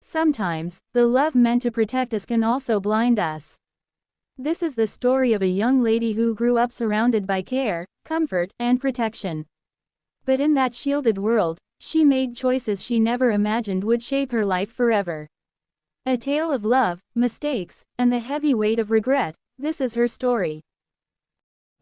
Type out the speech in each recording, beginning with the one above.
Sometimes, the love meant to protect us can also blind us. This is the story of a young lady who grew up surrounded by care, comfort, and protection. But in that shielded world, she made choices she never imagined would shape her life forever. A tale of love, mistakes, and the heavy weight of regret. This is her story.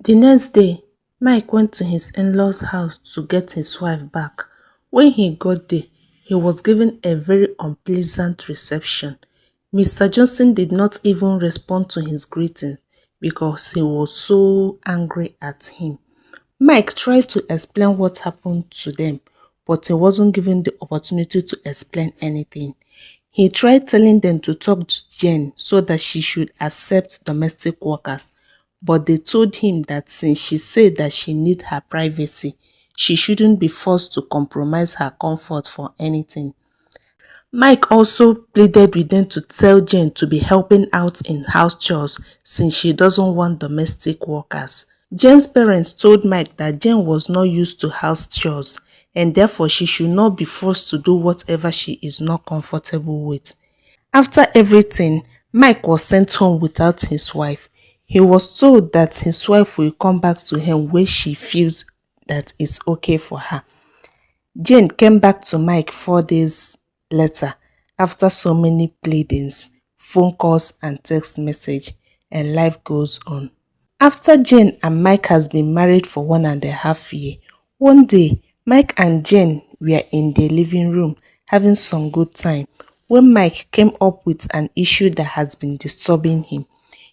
The next day, Mike went to his in-laws' house to get his wife back. When he got there, he was given a very unpleasant reception. Mr. Johnson did not even respond to his greeting because he was so angry at him. Mike tried to explain what happened to them, but he wasn't given the opportunity to explain anything. He tried telling them to talk to Jane so that she should accept domestic workers, but they told him that since she said that she needs her privacy, she shouldn't be forced to compromise her comfort for anything. Mike also pleaded with them to tell Jane to be helping out in house chores since she doesn't want domestic workers. Jane's parents told Mike that Jane was not used to house chores and therefore she should not be forced to do whatever she is not comfortable with. After everything, Mike was sent home without his wife. He was told that his wife will come back to him when she feels that it's okay for her. Jane came back to Mike 4 days later after so many pleadings, phone calls and text message, and life goes on. After Jane and Mike has been married for 1.5 years, one day Mike and Jane were in their living room having some good time when Mike came up with an issue that has been disturbing him.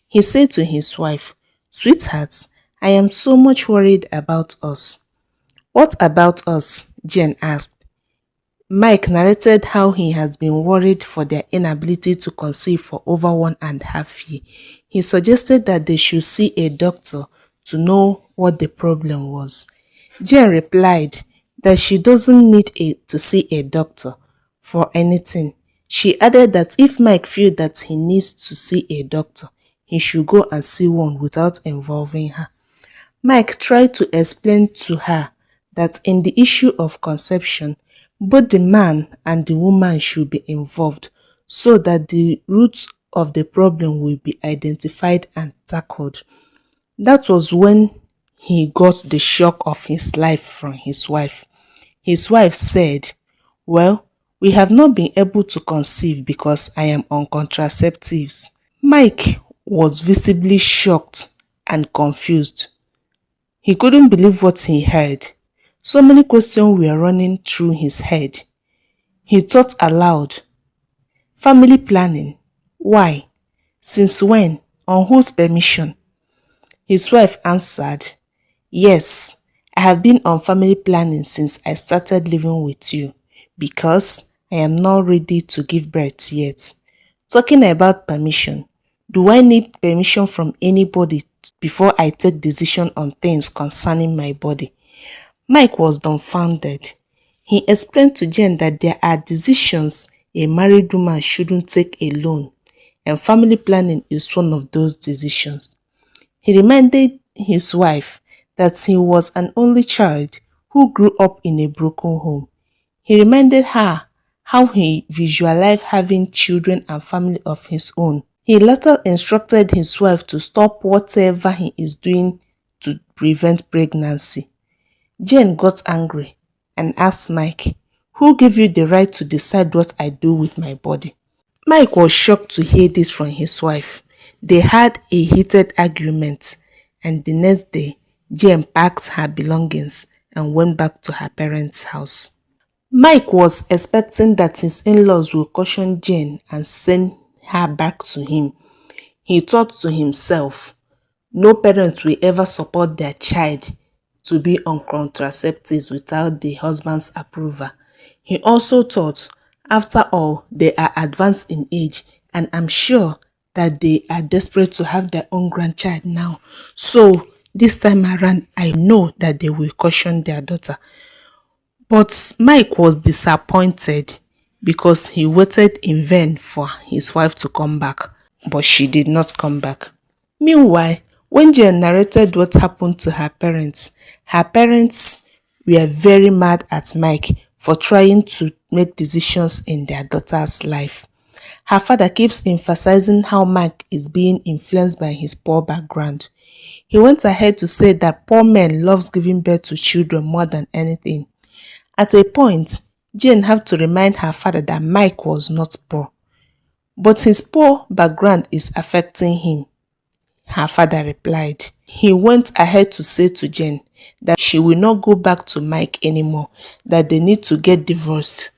He said to his wife, "Sweetheart, I am so much worried about us." "What about us?" Jane asked. Mike narrated how he has been worried for their inability to conceive for over 1.5 years. He suggested that they should see a doctor to know what the problem was. Jane replied that she doesn't need to see a doctor for anything. She added that if Mike feels that he needs to see a doctor, he should go and see one without involving her. Mike tried to explain to her that in the issue of conception, both the man and the woman should be involved so that the roots of the problem will be identified and tackled. That was when he got the shock of his life from his wife. His wife said, "Well, we have not been able to conceive because I am on contraceptives." Mike was visibly shocked and confused. He couldn't believe what he heard. So many questions were running through his head. He thought aloud. Family planning? Why? Since when? On whose permission? His wife answered, "Yes, I have been on family planning since I started living with you because I am not ready to give birth yet." Talking about permission, do I need permission from anybody before I take decision on things concerning my body? Mike was dumbfounded. He explained to Jane that there are decisions a married woman shouldn't take alone, and family planning is one of those decisions. He reminded his wife that he was an only child who grew up in a broken home. He reminded her how he visualized having children and family of his own. He later instructed his wife to stop whatever he is doing to prevent pregnancy. Jane got angry and asked Mike, "Who gave you the right to decide what I do with my body?" Mike was shocked to hear this from his wife. They had a heated argument, and the next day, Jane packed her belongings and went back to her parents' house. Mike was expecting that his in-laws would caution Jane and send her back to him. He thought to himself, no parent will ever support their child to be on contraceptives without the husband's approval. He also thought, after all, they are advanced in age and I'm sure that they are desperate to have their own grandchild now. So this time around, I know that they will caution their daughter. But Mike was disappointed because he waited in vain for his wife to come back, but she did not come back. Meanwhile, when Jane narrated what happened to her parents were very mad at Mike for trying to make decisions in their daughter's life. Her father keeps emphasizing how Mike is being influenced by his poor background. He went ahead to say that poor men loves giving birth to children more than anything. At a point, Jane had to remind her father that Mike was not poor, but his poor background is affecting him. Her father replied. He went ahead to say to Jane that she will not go back to Mike anymore, that they need to get divorced.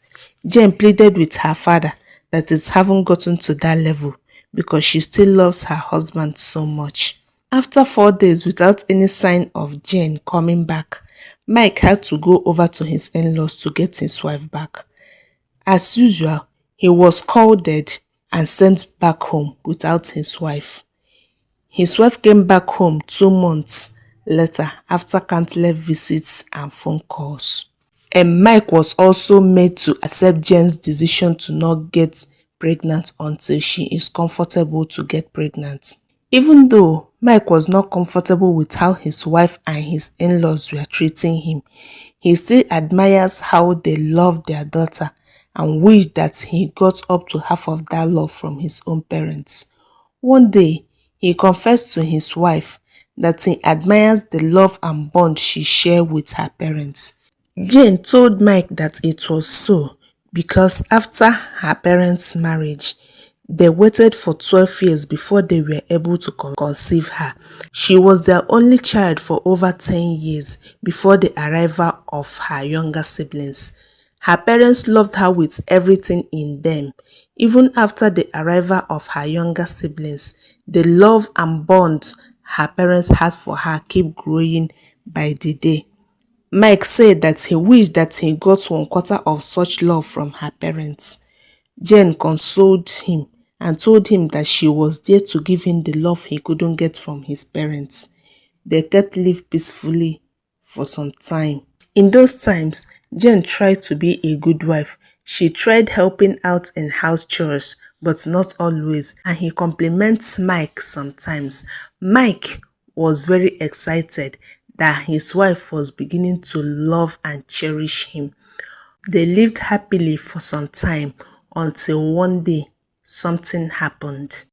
Jane pleaded with her father that it haven't gotten to that level because she still loves her husband so much. After 4 days without any sign of Jane coming back, Mike had to go over to his in-laws to get his wife back. As usual, he was called dead and sent back home without his wife. His wife came back home 2 months later after countless visits and phone calls. And Mike was also made to accept Jane's decision to not get pregnant until she is comfortable to get pregnant. Even though Mike was not comfortable with how his wife and his in-laws were treating him, he still admires how they love their daughter and wish that he got up to half of that love from his own parents. One day, he confessed to his wife that he admires the love and bond she shared with her parents. Jane told Mike that it was so because after her parents' marriage, they waited for 12 years before they were able to conceive her. She was their only child for over 10 years before the arrival of her younger siblings. Her parents loved her with everything in them. Even after the arrival of her younger siblings, the love and bond her parents had for her kept growing by the day. Mike said that he wished that he got 1/4 of such love from her parents. Jane consoled him and told him that she was there to give him the love he couldn't get from his parents. They kept live peacefully for some time. In those times, Jane tried to be a good wife. She tried helping out in house chores, but not always, and he compliments Mike sometimes. Mike was very excited that his wife was beginning to love and cherish him. They lived happily for some time until one day something happened.